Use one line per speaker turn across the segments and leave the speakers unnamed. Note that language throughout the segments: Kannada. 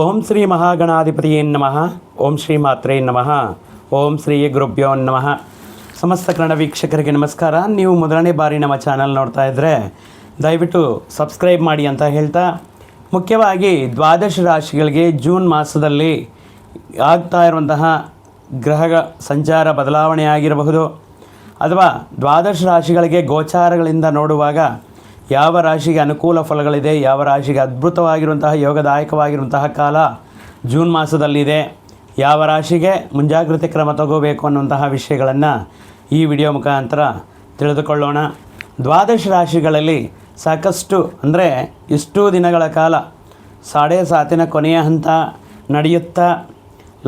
ಓಂ ಶ್ರೀ ಮಹಾಗಣಾಧಿಪತಿಯೇ ನಮಃ. ಓಂ ಶ್ರೀ ಮಾತ್ರೇ ನಮಃ. ಓಂ ಶ್ರೀ ಗುರುಭ್ಯೋ ನಮಃ. ಸಮಸ್ತ ಕನ್ನಡ ವೀಕ್ಷಕರಿಗೆ ನಮಸ್ಕಾರ. ನೀವು ಮೊದಲನೇ ಬಾರಿ ನಮ್ಮ ಚಾನಲ್ ನೋಡ್ತಾ ಇದ್ದರೆ ದಯವಿಟ್ಟು ಸಬ್ಸ್ಕ್ರೈಬ್ ಮಾಡಿ ಅಂತ ಹೇಳ್ತಾ, ಮುಖ್ಯವಾಗಿ ದ್ವಾದಶ ರಾಶಿಗಳಿಗೆ ಜೂನ್ ಮಾಸದಲ್ಲಿ ಆಗ್ತಾ ಇರುವಂತಹ ಗ್ರಹ ಸಂಚಾರ ಬದಲಾವಣೆ ಆಗಿರಬಹುದು, ಅಥವಾ ದ್ವಾದಶ ರಾಶಿಗಳಿಗೆ ಗೋಚಾರಗಳಿಂದ ನೋಡುವಾಗ ಯಾವ ರಾಶಿಗೆ ಅನುಕೂಲ ಫಲಗಳಿದೆ, ಯಾವ ರಾಶಿಗೆ ಅದ್ಭುತವಾಗಿರುವಂತಹ ಯೋಗದಾಯಕವಾಗಿರುವಂತಹ ಕಾಲ ಜೂನ್ ಮಾಸದಲ್ಲಿದೆ, ಯಾವ ರಾಶಿಗೆ ಮುಂಜಾಗ್ರತೆ ಕ್ರಮ ತಗೋಬೇಕು ಅನ್ನುವಂತಹ ವಿಷಯಗಳನ್ನು ಈ ವಿಡಿಯೋ ಮುಖಾಂತರ ತಿಳಿದುಕೊಳ್ಳೋಣ. ದ್ವಾದಶ ರಾಶಿಗಳಲ್ಲಿ ಸಾಕಷ್ಟು ಅಂದರೆ ಇಷ್ಟು ದಿನಗಳ ಕಾಲ ಸಾಡೆ ಸಾತಿನ ಕೊನೆಯ ಹಂತ ನಡೆಯುತ್ತಾ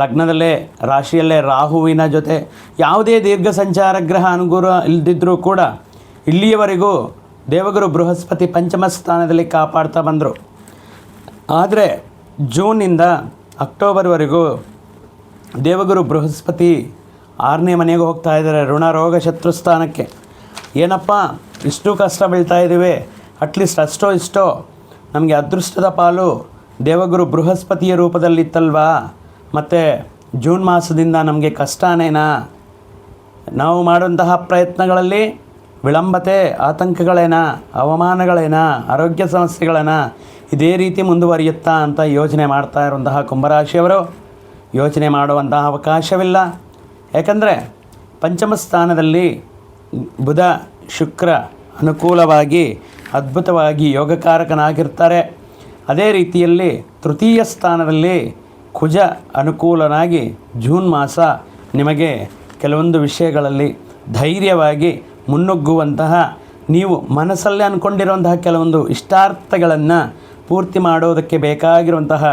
ಲಗ್ನದಲ್ಲೇ ರಾಶಿಯಲ್ಲೇ ರಾಹುವಿನ ಜೊತೆ ಯಾವುದೇ ದೀರ್ಘ ಸಂಚಾರ ಗ್ರಹ ಅನುಕೂಲ ಇಲ್ಲದಿದ್ದರೂ ಕೂಡ ಇಲ್ಲಿಯವರೆಗೂ ದೇವಗುರು ಬೃಹಸ್ಪತಿ ಪಂಚಮ ಸ್ಥಾನದಲ್ಲಿ ಕಾಪಾಡ್ತಾ ಬಂದರು. ಆದರೆ ಜೂನಿಂದ ಅಕ್ಟೋಬರ್ವರೆಗೂ ದೇವಗುರು ಬೃಹಸ್ಪತಿ 6ನೇ ಮನೆಗೆ ಹೋಗ್ತಾ ಇದ್ದಾರೆ, ಋಣ ರೋಗ ಶತ್ರು ಸ್ಥಾನಕ್ಕೆ. ಏನಪ್ಪ ಇಷ್ಟು ಕಷ್ಟ ಬೀಳ್ತಾ ಇದ್ದೀವಿ, ಅಟ್ಲೀಸ್ಟ್ ಅಷ್ಟೋ ಇಷ್ಟೋ ನಮಗೆ ಅದೃಷ್ಟದ ಪಾಲು ದೇವಗುರು ಬೃಹಸ್ಪತಿಯ ರೂಪದಲ್ಲಿತ್ತಲ್ವಾ, ಮತ್ತು ಜೂನ್ ಮಾಸದಿಂದ ನಮಗೆ ಕಷ್ಟನೇನಾ? ನಾವು ಮಾಡುವಂತಹ ಪ್ರಯತ್ನಗಳಲ್ಲಿ ವಿಳಂಬತೆ, ಆತಂಕಗಳೇನಾ, ಅವಮಾನಗಳೇನಾ, ಆರೋಗ್ಯ ಸಮಸ್ಯೆಗಳೇನಾ, ಇದೇ ರೀತಿ ಮುಂದುವರಿಯುತ್ತಾ ಅಂತ ಯೋಚನೆ ಮಾಡ್ತಾ ಇರುವಂತಹ ಕುಂಭರಾಶಿಯವರು ಯೋಚನೆ ಮಾಡುವಂತಹ ಅವಕಾಶವಿಲ್ಲ. ಯಾಕಂದರೆ ಪಂಚಮ ಸ್ಥಾನದಲ್ಲಿ ಬುಧ ಶುಕ್ರ ಅನುಕೂಲವಾಗಿ ಅದ್ಭುತವಾಗಿ ಯೋಗಕಾರಕನಾಗಿರ್ತಾರೆ. ಅದೇ ರೀತಿಯಲ್ಲಿ ತೃತೀಯ ಸ್ಥಾನದಲ್ಲಿ ಕುಜ ಅನುಕೂಲನಾಗಿ ಜೂನ್ ಮಾಸ ನಿಮಗೆ ಕೆಲವೊಂದು ವಿಷಯಗಳಲ್ಲಿ ಧೈರ್ಯವಾಗಿ ಮುನ್ನುಗ್ಗುವಂತಹ, ನೀವು ಮನಸ್ಸಲ್ಲೇ ಅಂದ್ಕೊಂಡಿರುವಂತಹ ಕೆಲವೊಂದು ಇಷ್ಟಾರ್ಥಗಳನ್ನು ಪೂರ್ತಿ ಮಾಡೋದಕ್ಕೆ ಬೇಕಾಗಿರುವಂತಹ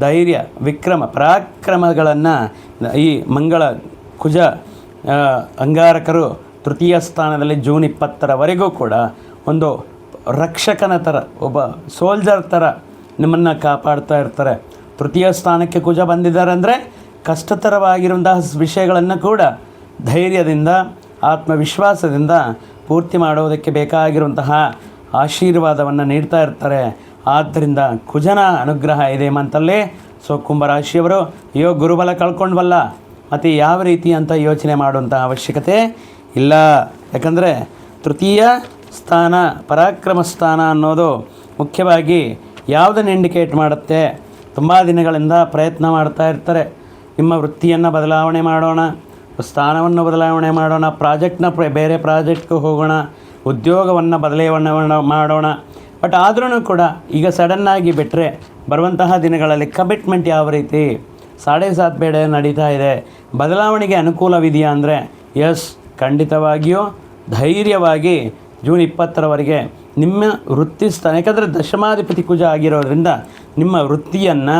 ಧೈರ್ಯ, ವಿಕ್ರಮ, ಪರಾಕ್ರಮಗಳನ್ನು ಈ ಮಂಗಳ ಕುಜ ಅಂಗಾರಕರು ತೃತೀಯ ಸ್ಥಾನದಲ್ಲಿ ಜೂನ್ 20ರವರೆಗೂ ಕೂಡ ಒಂದು ರಕ್ಷಕನ ಥರ, ಒಬ್ಬ ಸೋಲ್ಜರ್ ಥರ ನಿಮ್ಮನ್ನು ಕಾಪಾಡ್ತಾ ಇರ್ತಾರೆ. ತೃತೀಯ ಸ್ಥಾನಕ್ಕೆ ಕುಜ ಬಂದಿದ್ದಾರೆ ಅಂದರೆ ಕಷ್ಟತರವಾಗಿರುವಂತಹ ವಿಷಯಗಳನ್ನು ಕೂಡ ಧೈರ್ಯದಿಂದ ಆತ್ಮವಿಶ್ವಾಸದಿಂದ ಪೂರ್ತಿ ಮಾಡೋದಕ್ಕೆ ಬೇಕಾಗಿರುವಂತಹ ಆಶೀರ್ವಾದವನ್ನು ನೀಡ್ತಾ ಇರ್ತಾರೆ. ಆದ್ದರಿಂದ ಕುಜನ ಅನುಗ್ರಹ ಇದೆ ಮಂತಲ್ಲೇ. ಸೊ ಕುಂಭರಾಶಿಯವರು ಅಯ್ಯೋ ಗುರುಬಲ ಕಳ್ಕೊಂಡ್ವಲ್ಲ, ಮತ್ತು ಯಾವ ರೀತಿ ಅಂತ ಯೋಚನೆ ಮಾಡುವಂಥ ಅವಶ್ಯಕತೆ ಇಲ್ಲ. ಯಾಕಂದರೆ ತೃತೀಯ ಸ್ಥಾನ ಪರಾಕ್ರಮ ಸ್ಥಾನ ಅನ್ನೋದು ಮುಖ್ಯವಾಗಿ ಯಾವುದನ್ನು ಇಂಡಿಕೇಟ್ ಮಾಡುತ್ತೆ? ತುಂಬ ದಿನಗಳಿಂದ ಪ್ರಯತ್ನ ಮಾಡ್ತಾ ಇರ್ತಾರೆ, ನಿಮ್ಮ ವೃತ್ತಿಯನ್ನು ಬದಲಾವಣೆ ಮಾಡೋಣ, ಸ್ಥಾನವನ್ನು ಬದಲಾವಣೆ ಮಾಡೋಣ, ಪ್ರಾಜೆಕ್ಟ್ನ ಬೇರೆ ಪ್ರಾಜೆಕ್ಟ್ಗೆ ಹೋಗೋಣ, ಉದ್ಯೋಗವನ್ನು ಬದಲಾವಣೆ ಮಾಡೋಣ. ಬಟ್ ಆದ್ರೂ ಕೂಡ ಈಗ ಸಡನ್ನಾಗಿ ಬಿಟ್ಟರೆ ಬರುವಂತಹ ದಿನಗಳಲ್ಲಿ ಕಮಿಟ್ಮೆಂಟ್ ಯಾವ ರೀತಿ ಸಾಡೆ ಸಾತ್ ಬೇಡ ನಡೀತಾ ಇದೆ, ಬದಲಾವಣೆಗೆ ಅನುಕೂಲವಿದೆಯಾ ಅಂದರೆ ಎಸ್, ಖಂಡಿತವಾಗಿಯೂ ಧೈರ್ಯವಾಗಿ ಜೂನ್ 20ರವರೆಗೆ ನಿಮ್ಮ ವೃತ್ತಿ ಸ್ಥಾನ, ಯಾಕಂದರೆ ದಶಮಾಧಿಪತಿ ಕುಜ ಆಗಿರೋದ್ರಿಂದ ನಿಮ್ಮ ವೃತ್ತಿಯನ್ನು,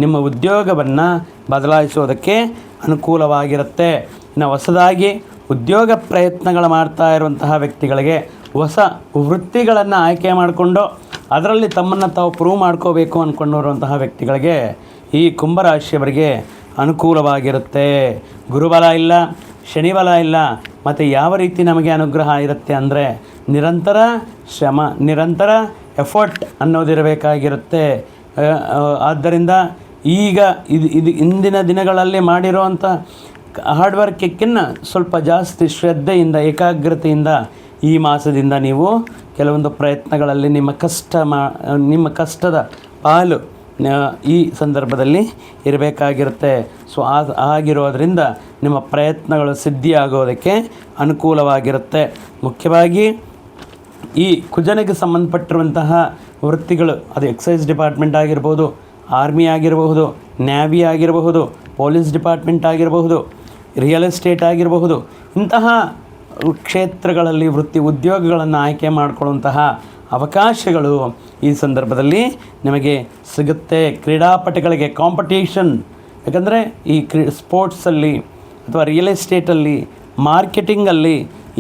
ನಿಮ್ಮ ಉದ್ಯೋಗವನ್ನು ಬದಲಾಯಿಸೋದಕ್ಕೆ ಅನುಕೂಲವಾಗಿರುತ್ತೆ. ಇನ್ನು ಹೊಸದಾಗಿ ಉದ್ಯೋಗ ಪ್ರಯತ್ನಗಳು ಮಾಡ್ತಾ ಇರುವಂತಹ ವ್ಯಕ್ತಿಗಳಿಗೆ ಹೊಸ ವೃತ್ತಿಗಳನ್ನು ಆಯ್ಕೆ ಮಾಡಿಕೊಂಡು ಅದರಲ್ಲಿ ತಮ್ಮನ್ನು ತಾವು ಪ್ರೂವ್ ಮಾಡ್ಕೋಬೇಕು ಅಂದ್ಕೊಂಡಿರುವಂತಹ ವ್ಯಕ್ತಿಗಳಿಗೆ ಈ ಕುಂಭರಾಶಿಯವರಿಗೆ ಅನುಕೂಲವಾಗಿರುತ್ತೆ. ಗುರುಬಲ ಇಲ್ಲ, ಶನಿಬಲ ಇಲ್ಲ, ಮತ್ತು ಯಾವ ರೀತಿ ನಮಗೆ ಅನುಗ್ರಹ ಇರುತ್ತೆ ಅಂದರೆ ನಿರಂತರ ಶ್ರಮ, ನಿರಂತರ ಎಫರ್ಟ್ ಅನ್ನೋದಿರಬೇಕಾಗಿರುತ್ತೆ. ಆದ್ದರಿಂದ ಈಗ ಇದು ಇಂದಿನ ದಿನಗಳಲ್ಲಿ ಮಾಡಿರೋವಂಥ ಹಾರ್ಡ್ ವರ್ಕಿಕ್ಕಿನ್ನ ಸ್ವಲ್ಪ ಜಾಸ್ತಿ ಶ್ರದ್ಧೆಯಿಂದ ಏಕಾಗ್ರತೆಯಿಂದ ಈ ಮಾಸದಿಂದ ನೀವು ಕೆಲವೊಂದು ಪ್ರಯತ್ನಗಳಲ್ಲಿ ನಿಮ್ಮ ಕಷ್ಟದ ಪಾಲು ಈ ಸಂದರ್ಭದಲ್ಲಿ ಇರಬೇಕಾಗಿರುತ್ತೆ. ಸೊ ಆಗಿರೋದ್ರಿಂದ ನಿಮ್ಮ ಪ್ರಯತ್ನಗಳು ಸಿದ್ಧಿಯಾಗೋದಕ್ಕೆ ಅನುಕೂಲವಾಗಿರುತ್ತೆ. ಮುಖ್ಯವಾಗಿ ಈ ಕುಜನಿಗೆ ಸಂಬಂಧಪಟ್ಟಿರುವಂತಹ ವೃತ್ತಿಗಳು, ಅದು ಎಕ್ಸೈಸ್ ಡಿಪಾರ್ಟ್ಮೆಂಟ್ ಆಗಿರ್ಬೋದು, ಆರ್ಮಿ ಆಗಿರಬಹುದು, ನ್ಯಾವಿ ಆಗಿರಬಹುದು, ಪೊಲೀಸ್ ಡಿಪಾರ್ಟ್ಮೆಂಟ್ ಆಗಿರಬಹುದು, ರಿಯಲ್ ಎಸ್ಟೇಟ್ ಆಗಿರಬಹುದು, ಇಂತಹ ಕ್ಷೇತ್ರಗಳಲ್ಲಿ ವೃತ್ತಿ ಉದ್ಯೋಗಗಳನ್ನು ಆಯ್ಕೆ ಮಾಡಿಕೊಳ್ಳುವಂತಹ ಅವಕಾಶಗಳು ಈ ಸಂದರ್ಭದಲ್ಲಿ ನಿಮಗೆ ಸಿಗುತ್ತೆ. ಕ್ರೀಡಾಪಟುಗಳಿಗೆ ಕಾಂಪಿಟೇಷನ್, ಯಾಕಂದರೆ ಈ ಸ್ಪೋರ್ಟ್ಸಲ್ಲಿ ಅಥವಾ ರಿಯಲ್ ಎಸ್ಟೇಟಲ್ಲಿ, ಮಾರ್ಕೆಟಿಂಗಲ್ಲಿ,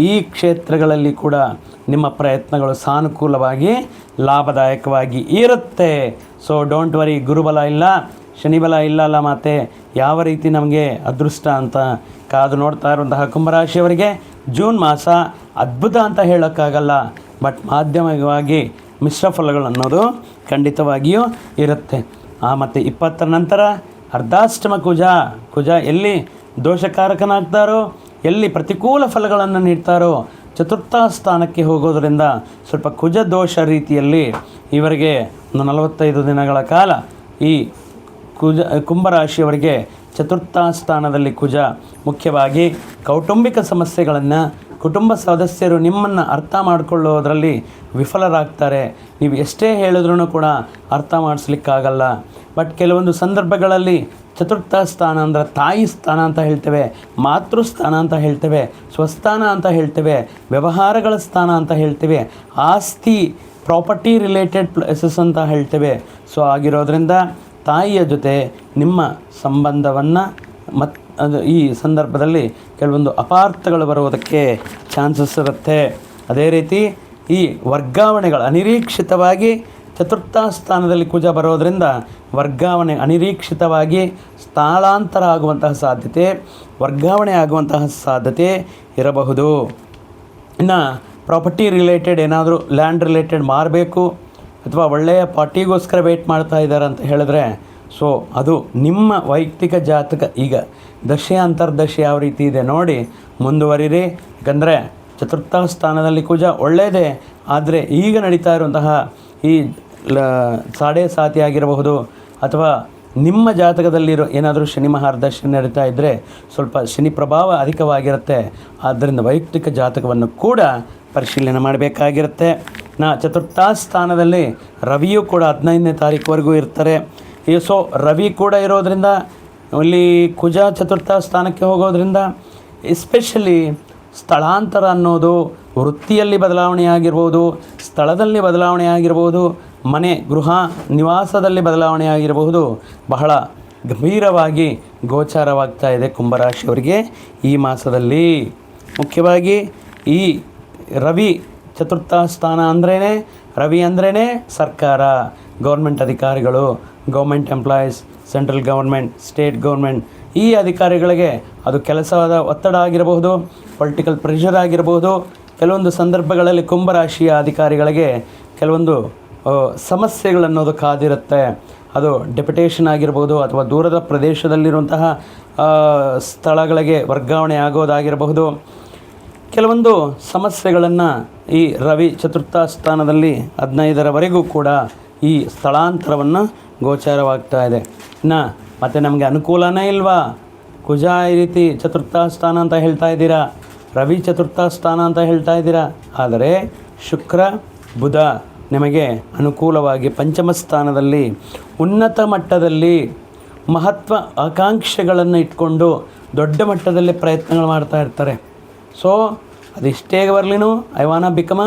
ಈ ಕ್ಷೇತ್ರಗಳಲ್ಲಿ ಕೂಡ ನಿಮ್ಮ ಪ್ರಯತ್ನಗಳು ಸಾನುಕೂಲವಾಗಿ ಲಾಭದಾಯಕವಾಗಿ ಇರುತ್ತೆ. ಸೊ ಡೋಂಟ್ ವರಿ, ಗುರುಬಲ ಇಲ್ಲ, ಶನಿಬಲ ಇಲ್ಲ, ಮತ್ತು ಯಾವ ರೀತಿ ನಮಗೆ ಅದೃಷ್ಟ ಅಂತ ಕಾದು ನೋಡ್ತಾ ಇರುವಂತಹ ಕುಂಭರಾಶಿಯವರಿಗೆ ಜೂನ್ ಮಾಸ ಅದ್ಭುತ ಅಂತ ಹೇಳೋಕ್ಕಾಗಲ್ಲ, ಬಟ್ ಮಾಧ್ಯಮಿಕವಾಗಿ ಮಿಶ್ರ ಫಲಗಳು ಅನ್ನೋದು ಖಂಡಿತವಾಗಿಯೂ ಇರುತ್ತೆ. ಮತ್ತು 20ರ ನಂತರ ಅರ್ಧಾಷ್ಟಮ ಕುಜ ಎಲ್ಲಿ ದೋಷಕಾರಕನಾಗ್ತಾರೋ, ಎಲ್ಲಿ ಪ್ರತಿಕೂಲ ಫಲಗಳನ್ನು ನೀಡ್ತಾರೋ ಚತುರ್ಥ ಸ್ಥಾನಕ್ಕೆ ಹೋಗೋದರಿಂದ ಸ್ವಲ್ಪ ಕುಜ ದೋಷ ರೀತಿಯಲ್ಲಿ ಇವರಿಗೆ 45 ದಿನಗಳ ಕಾಲ ಈ ಕುಂಭರಾಶಿಯವರಿಗೆ ಚತುರ್ಥ ಸ್ಥಾನದಲ್ಲಿ ಕುಜ ಮುಖ್ಯವಾಗಿ ಕೌಟುಂಬಿಕ ಸಮಸ್ಯೆಗಳನ್ನು ಕುಟುಂಬ ಸದಸ್ಯರು ನಿಮ್ಮನ್ನು ಅರ್ಥ ಮಾಡಿಕೊಳ್ಳೋದ್ರಲ್ಲಿ ವಿಫಲರಾಗ್ತಾರೆ. ನೀವು ಎಷ್ಟೇ ಹೇಳಿದ್ರೂ ಕೂಡ ಅರ್ಥ ಮಾಡಿಸ್ಲಿಕ್ಕಾಗಲ್ಲ. ಬಟ್ ಕೆಲವೊಂದು ಸಂದರ್ಭಗಳಲ್ಲಿ ಚತುರ್ಥ ಸ್ಥಾನ ಅಂದರೆ ತಾಯಿ ಸ್ಥಾನ ಅಂತ ಹೇಳ್ತೇವೆ, ಮಾತೃಸ್ಥಾನ ಅಂತ ಹೇಳ್ತೇವೆ, ಸ್ವಸ್ಥಾನ ಅಂತ ಹೇಳ್ತೇವೆ, ವ್ಯವಹಾರಗಳ ಸ್ಥಾನ ಅಂತ ಹೇಳ್ತೇವೆ, ಆಸ್ತಿ ಪ್ರಾಪರ್ಟಿ ರಿಲೇಟೆಡ್ ಪ್ಲೇಸಸ್ ಅಂತ ಹೇಳ್ತೇವೆ. ಸೊ ಆಗಿರೋದ್ರಿಂದ ತಾಯಿಯ ಜೊತೆ ನಿಮ್ಮ ಸಂಬಂಧವನ್ನು ಈ ಸಂದರ್ಭದಲ್ಲಿ ಕೆಲವೊಂದು ಅಪಾರ್ಥಗಳು ಬರುವುದಕ್ಕೆ ಚಾನ್ಸಸ್ ಇರುತ್ತೆ. ಅದೇ ರೀತಿ ಈ ವರ್ಗಾವಣೆಗಳು ಅನಿರೀಕ್ಷಿತವಾಗಿ ಚತುರ್ಥ ಸ್ಥಾನದಲ್ಲಿ ಕುಜ ಬರೋದರಿಂದ ವರ್ಗಾವಣೆ ಅನಿರೀಕ್ಷಿತವಾಗಿ ಸ್ಥಳಾಂತರ ಆಗುವಂತಹ ಸಾಧ್ಯತೆ, ವರ್ಗಾವಣೆ ಆಗುವಂತಹ ಸಾಧ್ಯತೆ ಇರಬಹುದು. ಇನ್ನು ಪ್ರಾಪರ್ಟಿ ರಿಲೇಟೆಡ್ ಏನಾದರೂ ಲ್ಯಾಂಡ್ ರಿಲೇಟೆಡ್ ಮಾರಬೇಕು ಅಥವಾ ಒಳ್ಳೆಯ ಪಾರ್ಟಿಗೋಸ್ಕರ ವೆಯ್ಟ್ ಮಾಡ್ತಾ ಇದ್ದಾರೆ ಅಂತ ಹೇಳಿದ್ರೆ, ಸೊ ಅದು ನಿಮ್ಮ ವೈಯಕ್ತಿಕ ಜಾತಕ ಈಗ ದಶೆ ಅಂತರ್ದಶೆ ಯಾವ ರೀತಿ ಇದೆ ನೋಡಿ ಮುಂದುವರಿರಿ. ಯಾಕಂದರೆ ಚತುರ್ಥ ಸ್ಥಾನದಲ್ಲಿ ಕುಜ ಒಳ್ಳೆಯದೇ, ಆದರೆ ಈಗ ನಡೀತಾ ಇರುವಂತಹ ಈ ಸಾಡೆ ಸಾತಿ ಆಗಿರಬಹುದು ಅಥವಾ ನಿಮ್ಮ ಜಾತಕದಲ್ಲಿರೋ ಏನಾದರೂ ಶನಿ ಮಹಾರ್ದಶೆ ನಡೀತಾ ಇದ್ದರೆ ಸ್ವಲ್ಪ ಶನಿ ಪ್ರಭಾವ ಅಧಿಕವಾಗಿರುತ್ತೆ. ಆದ್ದರಿಂದ ವೈಯಕ್ತಿಕ ಜಾತಕವನ್ನು ಕೂಡ ಪರಿಶೀಲನೆ ಮಾಡಬೇಕಾಗಿರುತ್ತೆ. ಚತುರ್ಥ ಸ್ಥಾನದಲ್ಲಿ ರವಿಯು ಕೂಡ 15ನೇ ತಾರೀಕುವರೆಗೂ ಇರ್ತಾರೆ. ಸೊ ರವಿ ಕೂಡ ಇರೋದರಿಂದ ಇಲ್ಲಿ ಕುಜ ಚತುರ್ಥ ಸ್ಥಾನಕ್ಕೆ ಹೋಗೋದ್ರಿಂದ ಎಸ್ಪೆಷಲಿ ಸ್ಥಳಾಂತರ ಅನ್ನೋದು ವೃತ್ತಿಯಲ್ಲಿ ಬದಲಾವಣೆ ಆಗಿರ್ಬೋದು, ಸ್ಥಳದಲ್ಲಿ ಬದಲಾವಣೆ ಆಗಿರ್ಬೋದು, ಮನೆ ಗೃಹ ನಿವಾಸದಲ್ಲಿ ಬದಲಾವಣೆ ಆಗಿರಬಹುದು, ಬಹಳ ಗಂಭೀರವಾಗಿ ಗೋಚಾರವಾಗ್ತಾ ಇದೆ ಕುಂಭರಾಶಿಯವರಿಗೆ ಈ ಮಾಸದಲ್ಲಿ. ಮುಖ್ಯವಾಗಿ ಈ ರವಿ ಚತುರ್ಥ ಸ್ಥಾನ ಅಂದ್ರೇ ರವಿ ಅಂದ್ರೇ ಸರ್ಕಾರ, ಗೌರ್ಮೆಂಟ್ ಅಧಿಕಾರಿಗಳು, government employees, central government, state government, ಈ ಅಧಿಕಾರಿಗಳಿಗೆ ಅದು ಕೆಲಸದ ಒತ್ತಡ ಆಗಿರಬಹುದು, ಪೊಲಿಟಿಕಲ್ ಪ್ರೆಷರ್ ಆಗಿರಬಹುದು. ಕೆಲವೊಂದು ಸಂದರ್ಭಗಳಲ್ಲಿ ಕುಂಭರಾಶಿಯ ಅಧಿಕಾರಿಗಳಿಗೆ ಕೆಲವೊಂದು ಸಮಸ್ಯೆಗಳನ್ನೋದು ಕಾದಿರುತ್ತೆ. ಅದು ಡೆಪ್ಯುಟೇಷನ್ ಆಗಿರ್ಬೋದು ಅಥವಾ ದೂರದ ಪ್ರದೇಶದಲ್ಲಿರುವಂತಹ ಸ್ಥಳಗಳಿಗೆ ವರ್ಗಾವಣೆ ಆಗೋದಾಗಿರಬಹುದು. ಕೆಲವೊಂದು ಸಮಸ್ಯೆಗಳನ್ನು ಈ ರವಿ ಚತುರ್ಥ ಸ್ಥಾನದಲ್ಲಿ 15ರವರೆಗೂ ಕೂಡ ಈ ಸ್ಥಳಾಂತರವನ್ನು ಗೋಚಾರವಾಗ್ತಾ ಇದೆ. ಮತ್ತು ನಮಗೆ ಅನುಕೂಲನೇ ಇಲ್ವಾ? ಕುಜ ಈ ರೀತಿ ಚತುರ್ಥ ಸ್ಥಾನ ಅಂತ ಹೇಳ್ತಾ ಇದ್ದೀರಾ, ರವಿ ಚತುರ್ಥ ಸ್ಥಾನ ಅಂತ ಹೇಳ್ತಾ ಇದ್ದೀರಾ, ಆದರೆ ಶುಕ್ರ ಬುಧ ನಿಮಗೆ ಅನುಕೂಲವಾಗಿ ಪಂಚಮ ಸ್ಥಾನದಲ್ಲಿ ಉನ್ನತ ಮಟ್ಟದಲ್ಲಿ ಮಹತ್ವ ಆಕಾಂಕ್ಷೆಗಳನ್ನು ಇಟ್ಕೊಂಡು ದೊಡ್ಡ ಮಟ್ಟದಲ್ಲಿ ಪ್ರಯತ್ನಗಳು ಮಾಡ್ತಾ ಇರ್ತಾರೆ. ಸೊ ಅದಿಷ್ಟೇ ಬರಲಿನೂ I wanna become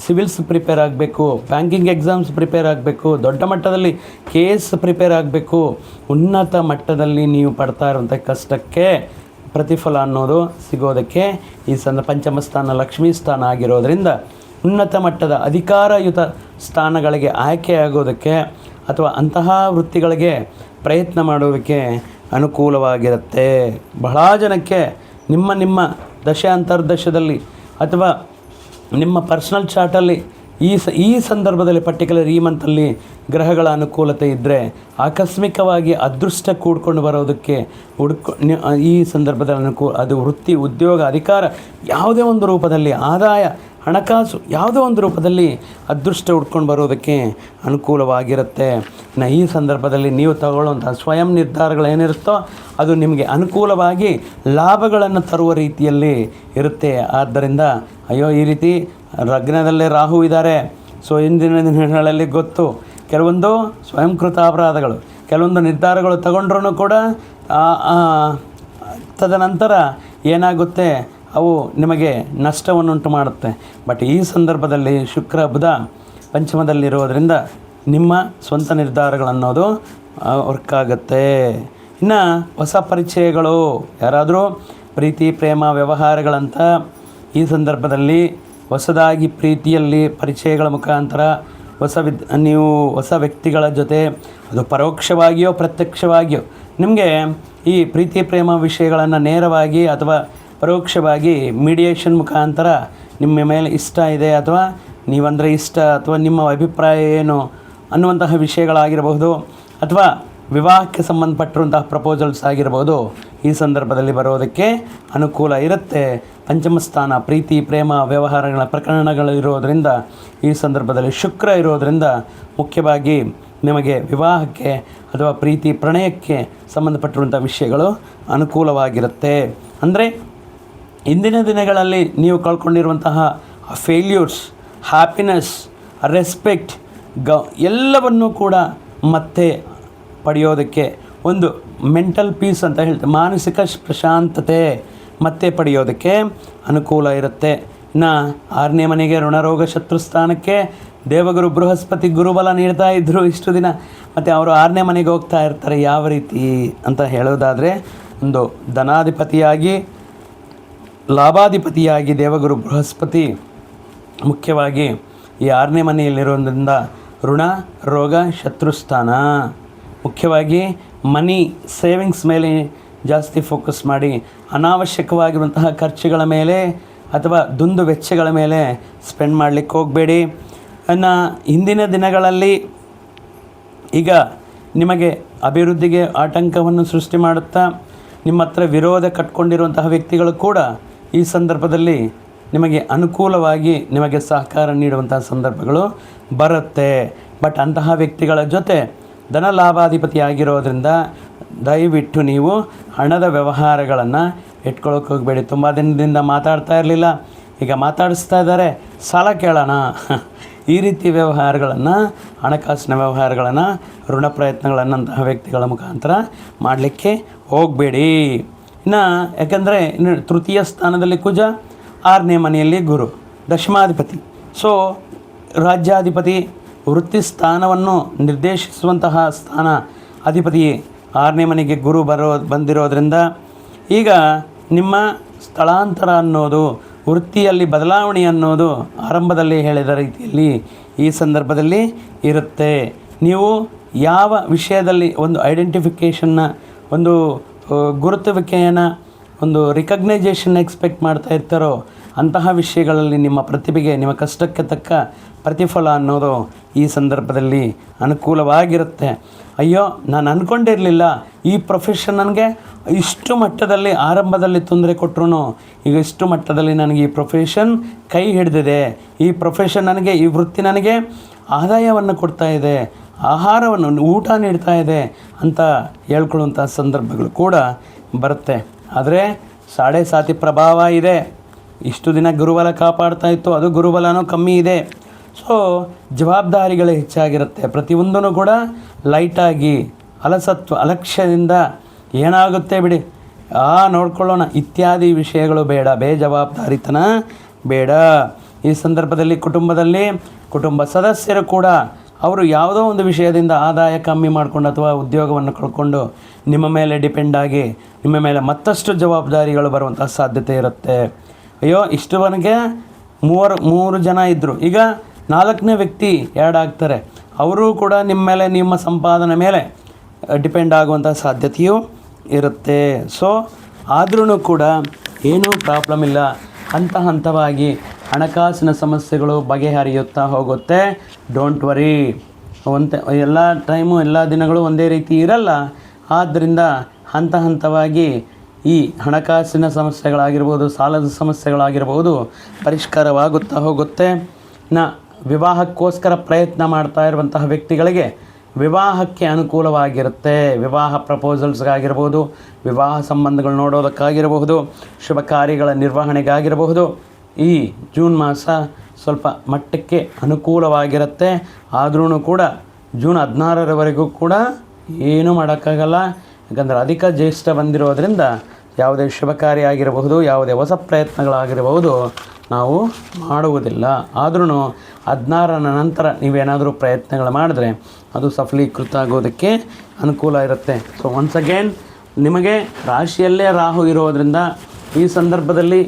civils prepare ಆಗಬೇಕು, ಬ್ಯಾಂಕಿಂಗ್ ಎಕ್ಸಾಮ್ಸ್ ಪ್ರಿಪೇರ್ ಆಗಬೇಕು, ದೊಡ್ಡ ಮಟ್ಟದಲ್ಲಿ ಕೇಸ್ ಪ್ರಿಪೇರ್ ಆಗಬೇಕು. ಉನ್ನತ ಮಟ್ಟದಲ್ಲಿ ನೀವು ಪಡ್ತಾ ಇರುವಂಥ ಕಷ್ಟಕ್ಕೆ ಪ್ರತಿಫಲ ಅನ್ನೋದು ಸಿಗೋದಕ್ಕೆ ಈ ಪಂಚಮ ಸ್ಥಾನ ಲಕ್ಷ್ಮೀ ಸ್ಥಾನ ಆಗಿರೋದ್ರಿಂದ ಉನ್ನತ ಮಟ್ಟದ ಅಧಿಕಾರಯುತ ಸ್ಥಾನಗಳಿಗೆ ಆಯ್ಕೆಯಾಗೋದಕ್ಕೆ ಅಥವಾ ಅಂತಹ ವೃತ್ತಿಗಳಿಗೆ ಪ್ರಯತ್ನ ಮಾಡೋದಕ್ಕೆ ಅನುಕೂಲವಾಗಿರುತ್ತೆ. ಬಹಳ ಜನಕ್ಕೆ ನಿಮ್ಮ ದಶೆ ಅಂತರ್ದಶದಲ್ಲಿ ಅಥವಾ ನಿಮ್ಮ ಪರ್ಸ್ನಲ್ ಚಾರ್ಟಲ್ಲಿ ಈ ಸಂದರ್ಭದಲ್ಲಿ ಪರ್ಟಿಕ್ಯುಲರ್ ಈ ಮಂತಲ್ಲಿ ಗ್ರಹಗಳ ಅನುಕೂಲತೆ ಇದ್ದರೆ ಆಕಸ್ಮಿಕವಾಗಿ ಅದೃಷ್ಟ ಕೂಡ್ಕೊಂಡು ಬರೋದಕ್ಕೆ ಈ ಸಂದರ್ಭದಲ್ಲಿ ಅದು ವೃತ್ತಿ, ಉದ್ಯೋಗ, ಅಧಿಕಾರ ಯಾವುದೇ ಒಂದು ರೂಪದಲ್ಲಿ, ಆದಾಯ, ಹಣಕಾಸು ಯಾವುದೋ ಒಂದು ರೂಪದಲ್ಲಿ ಅದೃಷ್ಟ ಹುಡ್ಕೊಂಡು ಬರೋದಕ್ಕೆ ಅನುಕೂಲವಾಗಿರುತ್ತೆ. ಈ ಸಂದರ್ಭದಲ್ಲಿ ನೀವು ತಗೊಳ್ಳುವಂಥ ಸ್ವಯಂ ನಿರ್ಧಾರಗಳೇನಿರುತ್ತೋ ಅದು ನಿಮಗೆ ಅನುಕೂಲವಾಗಿ ಲಾಭಗಳನ್ನು ತರುವ ರೀತಿಯಲ್ಲಿ ಇರುತ್ತೆ. ಆದ್ದರಿಂದ ಅಯ್ಯೋ ಈ ರೀತಿ ಲಗ್ನದಲ್ಲೇ ರಾಹು ಇದ್ದಾರೆ, ಸೊ ಇಂದಿನ ದಿನಗಳಲ್ಲಿ ಗೊತ್ತು ಕೆಲವೊಂದು ಸ್ವಯಂಕೃತ ಅಪರಾಧಗಳು, ಕೆಲವೊಂದು ನಿರ್ಧಾರಗಳು ತಗೊಂಡ್ರೂ ಕೂಡ ತದನಂತರ ಏನಾಗುತ್ತೆ ಅವು ನಿಮಗೆ ನಷ್ಟವನ್ನುಂಟು ಮಾಡುತ್ತೆ. ಬಟ್ ಈ ಸಂದರ್ಭದಲ್ಲಿ ಶುಕ್ರ ಬುಧ ಪಂಚಮದಲ್ಲಿರೋದರಿಂದ ನಿಮ್ಮ ಸ್ವಂತ ನಿರ್ಧಾರಗಳನ್ನೋದು ವರ್ಕ್ ಆಗುತ್ತೆ. ಇನ್ನು ಹೊಸ ಪರಿಚಯಗಳು, ಯಾರಾದರೂ ಪ್ರೀತಿ ಪ್ರೇಮ ವ್ಯವಹಾರಗಳಂತ ಈ ಸಂದರ್ಭದಲ್ಲಿ ಹೊಸದಾಗಿ ಪ್ರೀತಿಯಲ್ಲಿ ಪರಿಚಯಗಳ ಮುಖಾಂತರ ನೀವು ಹೊಸ ವ್ಯಕ್ತಿಗಳ ಜೊತೆ ಅದು ಪರೋಕ್ಷವಾಗಿಯೋ ಪ್ರತ್ಯಕ್ಷವಾಗಿಯೋ ನಿಮಗೆ ಈ ಪ್ರೀತಿ ಪ್ರೇಮ ವಿಷಯಗಳನ್ನು ನೇರವಾಗಿ ಅಥವಾ ಪರೋಕ್ಷವಾಗಿ ಮೀಡಿಯೇಷನ್ ಮುಖಾಂತರ ನಿಮ್ಮ ಮೇಲೆ ಇಷ್ಟ ಇದೆ ಅಥವಾ ನೀವಂದರೆ ಇಷ್ಟ ಅಥವಾ ನಿಮ್ಮ ಅಭಿಪ್ರಾಯ ಏನು ಅನ್ನುವಂತಹ ವಿಷಯಗಳಾಗಿರಬಹುದು. ಅಥವಾ ವಿವಾಹಕ್ಕೆ ಸಂಬಂಧಪಟ್ಟಿರುವಂತಹ ಪ್ರಪೋಸಲ್ಸ್ ಆಗಿರ್ಬೋದು ಈ ಸಂದರ್ಭದಲ್ಲಿ ಬರೋದಕ್ಕೆ ಅನುಕೂಲ ಇರುತ್ತೆ. ಪಂಚಮ ಸ್ಥಾನ ಪ್ರೀತಿ ಪ್ರೇಮ ವ್ಯವಹಾರಗಳ ಪ್ರಕರಣಗಳು ಇರೋದರಿಂದ ಈ ಸಂದರ್ಭದಲ್ಲಿ ಶುಕ್ರ ಇರೋದರಿಂದ ಮುಖ್ಯವಾಗಿ ನಿಮಗೆ ವಿವಾಹಕ್ಕೆ ಅಥವಾ ಪ್ರೀತಿ ಪ್ರಣಯಕ್ಕೆ ಸಂಬಂಧಪಟ್ಟಿರುವಂಥ ವಿಷಯಗಳು ಅನುಕೂಲವಾಗಿರುತ್ತೆ. ಅಂದರೆ ಇಂದಿನ ದಿನಗಳಲ್ಲಿ ನೀವು ಕಳ್ಕೊಂಡಿರುವಂತಹ ಫೇಲ್ಯೂರ್ಸ್, ಹ್ಯಾಪಿನೆಸ್, ರೆಸ್ಪೆಕ್ಟ್ ಎಲ್ಲವನ್ನೂ ಕೂಡ ಮತ್ತೆ ಪಡೆಯೋದಕ್ಕೆ ಒಂದು ಮೆಂಟಲ್ ಪೀಸ್ ಅಂತ ಹೇಳ್ತಾರೆ, ಮಾನಸಿಕ ಪ್ರಶಾಂತತೆ ಮತ್ತೆ ಪಡೆಯೋದಕ್ಕೆ ಅನುಕೂಲ ಇರುತ್ತೆ. ಇನ್ನು 6ನೇ ಮನೆಗೆ ಋಣರೋಗ ಶತ್ರುಸ್ಥಾನಕ್ಕೆ ದೇವಗುರು ಬೃಹಸ್ಪತಿ ಗುರುಬಲ ನೀಡ್ತಾ ಇದ್ದರು ಇಷ್ಟು ದಿನ. ಮತ್ತು ಅವರು 6ನೇ ಮನೆಗೆ ಹೋಗ್ತಾ ಇರ್ತಾರೆ. ಯಾವ ರೀತಿ ಅಂತ ಹೇಳೋದಾದರೆ, ಒಂದು ಧನಾಧಿಪತಿಯಾಗಿ ಲಾಭಾಧಿಪತಿಯಾಗಿ ದೇವಗುರು ಬೃಹಸ್ಪತಿ ಮುಖ್ಯವಾಗಿ ಈ 6ನೇ ಮನೆಯಲ್ಲಿರೋದ್ರಿಂದ ಋಣ ರೋಗ ಶತ್ರುಸ್ಥಾನ, ಮುಖ್ಯವಾಗಿ ಮನಿ ಸೇವಿಂಗ್ಸ್ ಮೇಲೆ ಜಾಸ್ತಿ ಫೋಕಸ್ ಮಾಡಿ ಅನಾವಶ್ಯಕವಾಗಿರುವಂತಹ ಖರ್ಚುಗಳ ಮೇಲೆ ಅಥವಾ ದುಂದು ವೆಚ್ಚಗಳ ಮೇಲೆ ಸ್ಪೆಂಡ್ ಮಾಡಲಿಕ್ಕೆ ಹೋಗಬೇಡಿ. ಇನ್ನು ಹಿಂದಿನ ದಿನಗಳಲ್ಲಿ ಈಗ ನಿಮಗೆ ಅಭಿವೃದ್ಧಿಗೆ ಆಟಂಕವನ್ನು ಸೃಷ್ಟಿ ಮಾಡುತ್ತಾ ನಿಮ್ಮ ಹತ್ರ ವಿರೋಧ ಕಟ್ಕೊಂಡಿರುವಂತಹ ವ್ಯಕ್ತಿಗಳು ಕೂಡ ಈ ಸಂದರ್ಭದಲ್ಲಿ ನಿಮಗೆ ಅನುಕೂಲವಾಗಿ ನಿಮಗೆ ಸಹಕಾರ ನೀಡುವಂತಹ ಸಂದರ್ಭಗಳು ಬರುತ್ತೆ. ಬಟ್ ಅಂತಹ ವ್ಯಕ್ತಿಗಳ ಜೊತೆ ಧನ ಲಾಭಾಧಿಪತಿ ಆಗಿರೋದ್ರಿಂದ ದಯವಿಟ್ಟು ನೀವು ಹಣದ ವ್ಯವಹಾರಗಳನ್ನು ಇಟ್ಕೊಳ್ಳೋಕೆ ಹೋಗಬೇಡಿ. ತುಂಬ ದಿನದಿಂದ ಮಾತಾಡ್ತಾ ಇರಲಿಲ್ಲ, ಈಗ ಮಾತಾಡಿಸ್ತಾ ಇದ್ದಾರೆ, ಸಾಲ ಕೇಳೋಣ, ಈ ರೀತಿ ವ್ಯವಹಾರಗಳನ್ನು, ಹಣಕಾಸಿನ ವ್ಯವಹಾರಗಳನ್ನು, ಋಣ ಪ್ರಯತ್ನಗಳನ್ನಂತಹ ವ್ಯಕ್ತಿಗಳ ಮುಖಾಂತರ ಮಾಡಲಿಕ್ಕೆ ಹೋಗಬೇಡಿ. ಇನ್ನು ಯಾಕೆಂದರೆ ಇನ್ನು ತೃತೀಯ ಸ್ಥಾನದಲ್ಲಿ ಕುಜ, 6ನೇ ಮನೆಯಲ್ಲಿ ಗುರು ದಶಮಾಧಿಪತಿ. ಸೊ ರಾಜ್ಯಾಧಿಪತಿ ವೃತ್ತಿ ಸ್ಥಾನವನ್ನು ನಿರ್ದೇಶಿಸುವಂತಹ ಸ್ಥಾನ ಅಧಿಪತಿ 6ನೇ ಮನೆಗೆ ಗುರು ಬಂದಿರೋದ್ರಿಂದ ಈಗ ನಿಮ್ಮ ಸ್ಥಳಾಂತರ ಅನ್ನೋದು, ವೃತ್ತಿಯಲ್ಲಿ ಬದಲಾವಣೆ ಅನ್ನೋದು ಆರಂಭದಲ್ಲಿ ಹೇಳಿದ ರೀತಿಯಲ್ಲಿ ಈ ಸಂದರ್ಭದಲ್ಲಿ ಇರುತ್ತೆ. ನೀವು ಯಾವ ವಿಷಯದಲ್ಲಿ ಒಂದು ಐಡೆಂಟಿಫಿಕೇಷನ್ನ, ಒಂದು ಗುರುತುವಿಕೆಯನ್ನು, ಒಂದು ರಿಕಗ್ನೈಜೇಷನ್ ಎಕ್ಸ್ಪೆಕ್ಟ್ ಮಾಡ್ತಾ ಇರ್ತಾರೋ ಅಂತಹ ವಿಷಯಗಳಲ್ಲಿ ನಿಮ್ಮ ಪ್ರತಿಭೆಗೆ, ನಿಮ್ಮ ಕಷ್ಟಕ್ಕೆ ತಕ್ಕ ಪ್ರತಿಫಲ ಅನ್ನೋದು ಈ ಸಂದರ್ಭದಲ್ಲಿ ಅನುಕೂಲವಾಗಿರುತ್ತೆ. ಅಯ್ಯೋ, ನಾನು ಅಂದ್ಕೊಂಡಿರಲಿಲ್ಲ ಈ ಪ್ರೊಫೆಷನ್ ನನಗೆ ಇಷ್ಟು ಮಟ್ಟದಲ್ಲಿ ಆರಂಭದಲ್ಲಿ ತೊಂದರೆ ಕೊಟ್ಟರು, ಈಗ ಇಷ್ಟು ಮಟ್ಟದಲ್ಲಿ ನನಗೆ ಈ ಪ್ರೊಫೆಷನ್ ಕೈ ಹಿಡಿದಿದೆ, ಈ ಪ್ರೊಫೆಷನ್ ನನಗೆ, ಈ ವೃತ್ತಿ ನನಗೆ ಆದಾಯವನ್ನು ಕೊಡ್ತಾ ಇದೆ, ಆಹಾರವನ್ನು, ಊಟ ನೀಡ್ತಾ ಇದೆ ಅಂತ ಹೇಳ್ಕೊಳ್ಳುವಂಥ ಸಂದರ್ಭಗಳು ಕೂಡ ಬರುತ್ತೆ. ಆದರೆ ಸಾಡೆ ಸಾತಿ ಪ್ರಭಾವ ಇದೆ. ಇಷ್ಟು ದಿನ ಗುರುಬಲ ಕಾಪಾಡ್ತಾ ಇತ್ತು, ಅದು ಗುರುಬಲನೂ ಕಮ್ಮಿ ಇದೆ. ಸೊ ಜವಾಬ್ದಾರಿಗಳು ಹೆಚ್ಚಾಗಿರುತ್ತೆ. ಪ್ರತಿಯೊಂದೂ ಕೂಡ ಲೈಟಾಗಿ ಅಲಕ್ಷ್ಯದಿಂದ ಏನಾಗುತ್ತೆ ಬಿಡಿ ನೋಡ್ಕೊಳ್ಳೋಣ ಇತ್ಯಾದಿ ವಿಷಯಗಳು ಬೇಡ, ಬೇಜವಾಬ್ದಾರಿತನ ಬೇಡ. ಈ ಸಂದರ್ಭದಲ್ಲಿ ಕುಟುಂಬ ಸದಸ್ಯರು ಕೂಡ ಅವರು ಯಾವುದೋ ಒಂದು ವಿಷಯದಿಂದ ಆದಾಯ ಕಮ್ಮಿ ಮಾಡಿಕೊಂಡು ಅಥವಾ ಉದ್ಯೋಗವನ್ನು ಕಳ್ಕೊಂಡು ನಿಮ್ಮ ಮೇಲೆ ಡಿಪೆಂಡ್ ಆಗಿ ನಿಮ್ಮ ಮೇಲೆ ಮತ್ತಷ್ಟು ಜವಾಬ್ದಾರಿಗಳು ಬರುವಂಥ ಸಾಧ್ಯತೆ ಇರುತ್ತೆ. ಅಯ್ಯೋ, ಇಷ್ಟುವರೆಗೆ ಮೂರು ಜನ ಇದ್ದರು, ಈಗ 4ನೇ ವ್ಯಕ್ತಿ ಆ್ಯಡ್ ಆಗ್ತಾರೆ, ಅವರು ಕೂಡ ನಿಮ್ಮ ಮೇಲೆ, ನಿಮ್ಮ ಸಂಪಾದನೆ ಮೇಲೆ ಡಿಪೆಂಡ್ ಆಗುವಂಥ ಸಾಧ್ಯತೆಯೂ ಇರುತ್ತೆ. ಸೊ ಆದ್ರೂ ಕೂಡ ಏನೂ ಪ್ರಾಬ್ಲಮ್ ಇಲ್ಲ, ಹಂತವಾಗಿ ಹಣಕಾಸಿನ ಸಮಸ್ಯೆಗಳು ಬಗೆಹರಿಯುತ್ತಾ ಹೋಗುತ್ತೆ. Don't worry. ಎಲ್ಲ ಟೈಮು, ಎಲ್ಲ ದಿನಗಳು ಒಂದೇ ರೀತಿ ಇರಲ್ಲ. ಆದ್ದರಿಂದ ಹಂತವಾಗಿ ಈ ಹಣಕಾಸಿನ ಸಮಸ್ಯೆಗಳಾಗಿರ್ಬೋದು, ಸಾಲದ ಸಮಸ್ಯೆಗಳಾಗಿರ್ಬೋದು ಪರಿಷ್ಕಾರವಾಗುತ್ತಾ ಹೋಗುತ್ತೆ. ವಿವಾಹಕ್ಕೋಸ್ಕರ ಪ್ರಯತ್ನ ಮಾಡ್ತಾ ಇರುವಂತಹ ವ್ಯಕ್ತಿಗಳಿಗೆ ವಿವಾಹಕ್ಕೆ ಅನುಕೂಲವಾಗಿರುತ್ತೆ. ವಿವಾಹ ಪ್ರಪೋಸಲ್ಸ್ಗಾಗಿರ್ಬೋದು, ವಿವಾಹ ಸಂಬಂಧಗಳು ನೋಡೋದಕ್ಕಾಗಿರಬಹುದು, ಶುಭ ಕಾರ್ಯಗಳ ನಿರ್ವಹಣೆಗಾಗಿರಬಹುದು, ಈ ಜೂನ್ ಮಾಸ ಸ್ವಲ್ಪ ಮಟ್ಟಕ್ಕೆ ಅನುಕೂಲವಾಗಿರುತ್ತೆ. ಆದ್ರೂ ಕೂಡ ಜೂನ್ 16ರವರೆಗೂ ಕೂಡ ಏನೂ ಮಾಡೋಕ್ಕಾಗಲ್ಲ. ಯಾಕಂದರೆ ಅಧಿಕ ಜ್ಯೇಷ್ಠ ಬಂದಿರೋದ್ರಿಂದ ಯಾವುದೇ ಶುಭ ಕಾರ್ಯ ಆಗಿರಬಹುದು, ಯಾವುದೇ ಹೊಸ ಪ್ರಯತ್ನಗಳಾಗಿರಬಹುದು ನಾವು ಮಾಡುವುದಿಲ್ಲ. ಆದ್ರೂ 16ರ ನಂತರ ನೀವೇನಾದರೂ ಪ್ರಯತ್ನಗಳು ಮಾಡಿದ್ರೆ ಅದು ಸಫಲೀಕೃತ ಆಗೋದಕ್ಕೆ ಅನುಕೂಲ ಇರುತ್ತೆ. ಸೊ ಒನ್ಸ್ ಅಗೇನ್ ನಿಮಗೆ ರಾಶಿಯಲ್ಲೇ ರಾಹು ಇರೋದರಿಂದ ಈ ಸಂದರ್ಭದಲ್ಲಿ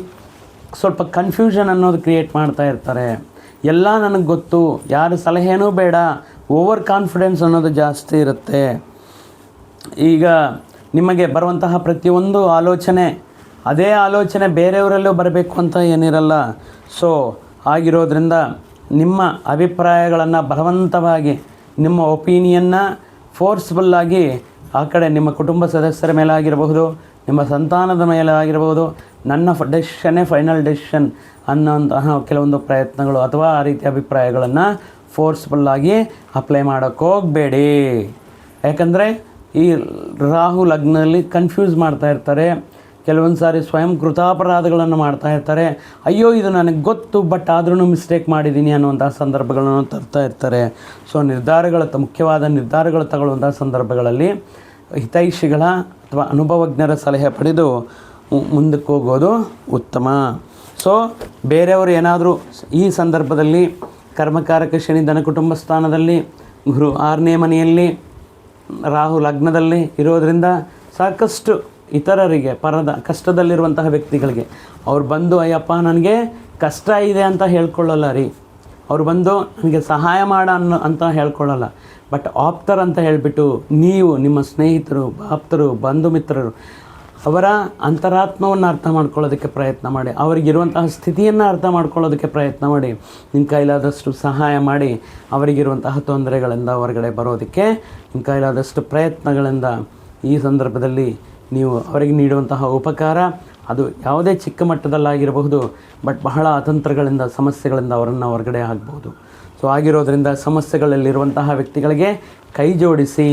ಸ್ವಲ್ಪ ಕನ್ಫ್ಯೂಷನ್ ಅನ್ನೋದು ಕ್ರಿಯೇಟ್ ಮಾಡ್ತಾ ಇರ್ತಾರೆ. ಎಲ್ಲ ನನಗೆ ಗೊತ್ತು, ಯಾರ ಸಲಹೆನೂ ಬೇಡ, ಓವರ್ ಕಾನ್ಫಿಡೆನ್ಸ್ ಅನ್ನೋದು ಜಾಸ್ತಿ ಇರುತ್ತೆ. ಈಗ ನಿಮಗೆ ಬರುವಂತಹ ಪ್ರತಿಯೊಂದು ಆಲೋಚನೆ, ಅದೇ ಆಲೋಚನೆ ಬೇರೆಯವರಲ್ಲೂ ಬರಬೇಕು ಅಂತ ಏನಿರಲ್ಲ. ಸೊ ಆಗಿರೋದ್ರಿಂದ ನಿಮ್ಮ ಅಭಿಪ್ರಾಯಗಳನ್ನು ಬಲವಂತವಾಗಿ, ನಿಮ್ಮ ಒಪಿನಿಯನ್ನ ಫೋರ್ಸ್ಫುಲ್ಲಾಗಿ ಆ ಕಡೆ ನಿಮ್ಮ ಕುಟುಂಬ ಸದಸ್ಯರ ಮೇಲೆ ಆಗಿರಬಹುದು, ನಿಮ್ಮ ಸಂತಾನದ ಮೇಲೆ ಆಗಿರಬಹುದು, ನನ್ನ ಡೆಸಿಷನ್ನೇ ಫೈನಲ್ ಡೆಸಿಷನ್ ಅನ್ನೋಂತಹ ಕೆಲವೊಂದು ಪ್ರಯತ್ನಗಳು ಅಥವಾ ಆ ರೀತಿಯ ಅಭಿಪ್ರಾಯಗಳನ್ನು ಫೋರ್ಸ್ಫುಲ್ಲಾಗಿ ಅಪ್ಲೈ ಮಾಡೋಕ್ಕೆ ಹೋಗಬೇಡಿ. ಯಾಕಂದರೆ ಈ ರಾಹು ಲಗ್ನಲ್ಲಿ ಕನ್ಫ್ಯೂಸ್ ಮಾಡ್ತಾ ಇರ್ತಾರೆ. ಕೆಲವೊಂದು ಸಾರಿ ಸ್ವಯಂ ಕೃತಾಪರಾಧಗಳನ್ನು ಮಾಡ್ತಾ ಇರ್ತಾರೆ. ಅಯ್ಯೋ ಇದು ನನಗೆ ಗೊತ್ತು ಬಟ್ ಆದ್ರೂ ಮಿಸ್ಟೇಕ್ ಮಾಡಿದ್ದೀನಿ ಅನ್ನುವಂಥ ಸಂದರ್ಭಗಳನ್ನು ತರ್ತಾ ಇರ್ತಾರೆ. ಸೊ ಮುಖ್ಯವಾದ ನಿರ್ಧಾರಗಳು ತಗೊಳ್ಳುವಂಥ ಸಂದರ್ಭಗಳಲ್ಲಿ ಹಿತೈಷಿಗಳ ಅಥವಾ ಅನುಭವಜ್ಞರ ಸಲಹೆ ಪಡೆದು ಮುಂದಕ್ಕೆ ಹೋಗೋದು ಉತ್ತಮ. ಸೊ ಬೇರೆಯವರು ಏನಾದರೂ ಈ ಸಂದರ್ಭದಲ್ಲಿ ಕರ್ಮಕಾರಕ ಶನಿ ಧನ ಕುಟುಂಬ ಸ್ಥಾನದಲ್ಲಿ, ಗುರು 6ನೇ ಮನೆಯಲ್ಲಿ, ರಾಹು ಲಗ್ನದಲ್ಲಿ ಇರೋದರಿಂದ ಸಾಕಷ್ಟು ಇತರರಿಗೆ ಕಷ್ಟದಲ್ಲಿರುವಂತಹ ವ್ಯಕ್ತಿಗಳಿಗೆ ಅವ್ರು ಬಂದು ಅಯ್ಯಪ್ಪ ನನಗೆ ಕಷ್ಟ ಇದೆ ಅಂತ ಹೇಳ್ಕೊಳ್ಳಲ್ಲ ರೀ. ಅವ್ರು ಬಂದು ನನಗೆ ಸಹಾಯ ಮಾಡ ಅಂತ ಹೇಳ್ಕೊಳ್ಳಲ್ಲ. ಬಟ್ ಆಪ್ತರಂತ ಹೇಳಿಬಿಟ್ಟು ನೀವು ನಿಮ್ಮ ಸ್ನೇಹಿತರು, ಆಪ್ತರು, ಬಂಧು ಮಿತ್ರರು ಅವರ ಅಂತರಾತ್ಮವನ್ನು ಅರ್ಥ ಮಾಡ್ಕೊಳ್ಳೋದಕ್ಕೆ ಪ್ರಯತ್ನ ಮಾಡಿ, ಅವರಿಗಿರುವಂತಹ ಸ್ಥಿತಿಯನ್ನು ಅರ್ಥ ಮಾಡ್ಕೊಳ್ಳೋದಕ್ಕೆ ಪ್ರಯತ್ನ ಮಾಡಿ, ನಿಮ್ಮ ಕೈಲಾದಷ್ಟು ಸಹಾಯ ಮಾಡಿ ಅವರಿಗಿರುವಂತಹ ತೊಂದರೆಗಳಿಂದ ಹೊರಗಡೆ ಬರೋದಕ್ಕೆ ನಿಮ್ಮ ಕೈಲಾದಷ್ಟು ಪ್ರಯತ್ನಗಳಿಂದ ಈ ಸಂದರ್ಭದಲ್ಲಿ ನೀವು ಅವರಿಗೆ ನೀಡುವಂತಹ ಉಪಕಾರ ಅದು ಯಾವುದೇ ಚಿಕ್ಕ ಮಟ್ಟದಲ್ಲಾಗಿರಬಹುದು, ಬಟ್ ಬಹಳ ಅತಂತ್ರಗಳಿಂದ ಸಮಸ್ಯೆಗಳಿಂದ ಅವರನ್ನು ಹೊರಗಡೆ ಆಗ್ಬೋದು. ಸೊ ಆಗಿರೋದ್ರಿಂದ ಸಮಸ್ಯೆಗಳಲ್ಲಿರುವಂತಹ ವ್ಯಕ್ತಿಗಳಿಗೆ ಕೈ ಜೋಡಿಸಿ,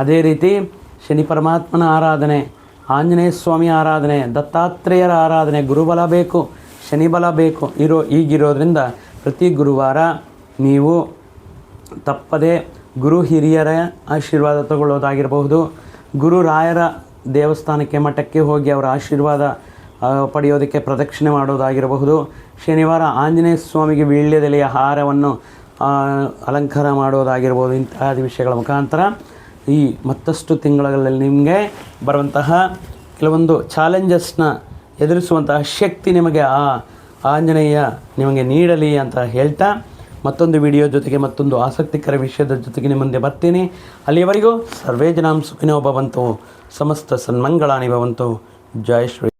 ಅದೇ ರೀತಿ ಶನಿ ಪರಮಾತ್ಮನ ಆರಾಧನೆ, ಆಂಜನೇಯ ಸ್ವಾಮಿ ಆರಾಧನೆ, ದತ್ತಾತ್ರೇಯರ ಆರಾಧನೆ, ಗುರುಬಲ ಬೇಕು, ಶನಿ ಬಲ ಬೇಕು ಈಗಿರೋದ್ರಿಂದ ಪ್ರತಿ ಗುರುವಾರ ನೀವು ತಪ್ಪದೆ ಗುರು ಹಿರಿಯರ ಆಶೀರ್ವಾದ ತಗೊಳ್ಳೋದಾಗಿರಬಹುದು, ಗುರು ರಾಯರ ದೇವಸ್ಥಾನಕ್ಕೆ ಮಠಕ್ಕೆ ಹೋಗಿ ಅವರ ಆಶೀರ್ವಾದ ಪಡೆಯೋದಕ್ಕೆ ಪ್ರದಕ್ಷಿಣೆ ಮಾಡೋದಾಗಿರಬಹುದು, ಶನಿವಾರ ಆಂಜನೇಯ ಸ್ವಾಮಿಗೆ ವೀಳ್ಯದೆಲೆಯ ಹಾರವನ್ನು ಅಲಂಕಾರ ಮಾಡೋದಾಗಿರ್ಬೋದು. ಇಂತಹ ವಿಷಯಗಳ ಮುಖಾಂತರ ಈ ಮತ್ತಷ್ಟು ತಿಂಗಳಲ್ಲಿ ನಿಮಗೆ ಬರುವಂತಹ ಕೆಲವೊಂದು ಚಾಲೆಂಜಸ್ನ ಎದುರಿಸುವಂತಹ ಶಕ್ತಿ ನಿಮಗೆ ಆ ಆಂಜನೇಯ ನಿಮಗೆ ನೀಡಲಿ ಅಂತ ಹೇಳ್ತಾ, ಮತ್ತೊಂದು ವಿಡಿಯೋ ಜೊತೆಗೆ ಮತ್ತೊಂದು ಆಸಕ್ತಿಕರ ವಿಷಯದ ಜೊತೆಗೆ ನಿಮ್ಮ ಮುಂದೆ ಬರ್ತೀನಿ. ಅಲ್ಲಿಯವರೆಗೂ ಸರ್ವೇ ಜನಾಂ ಸುಖಿನೋ ಭವಂತು, ಸಮಸ್ತ ಸನ್ಮಂಗಳಾನಿ ಭವಂತು. ಜೈ ಶ್ರೀ.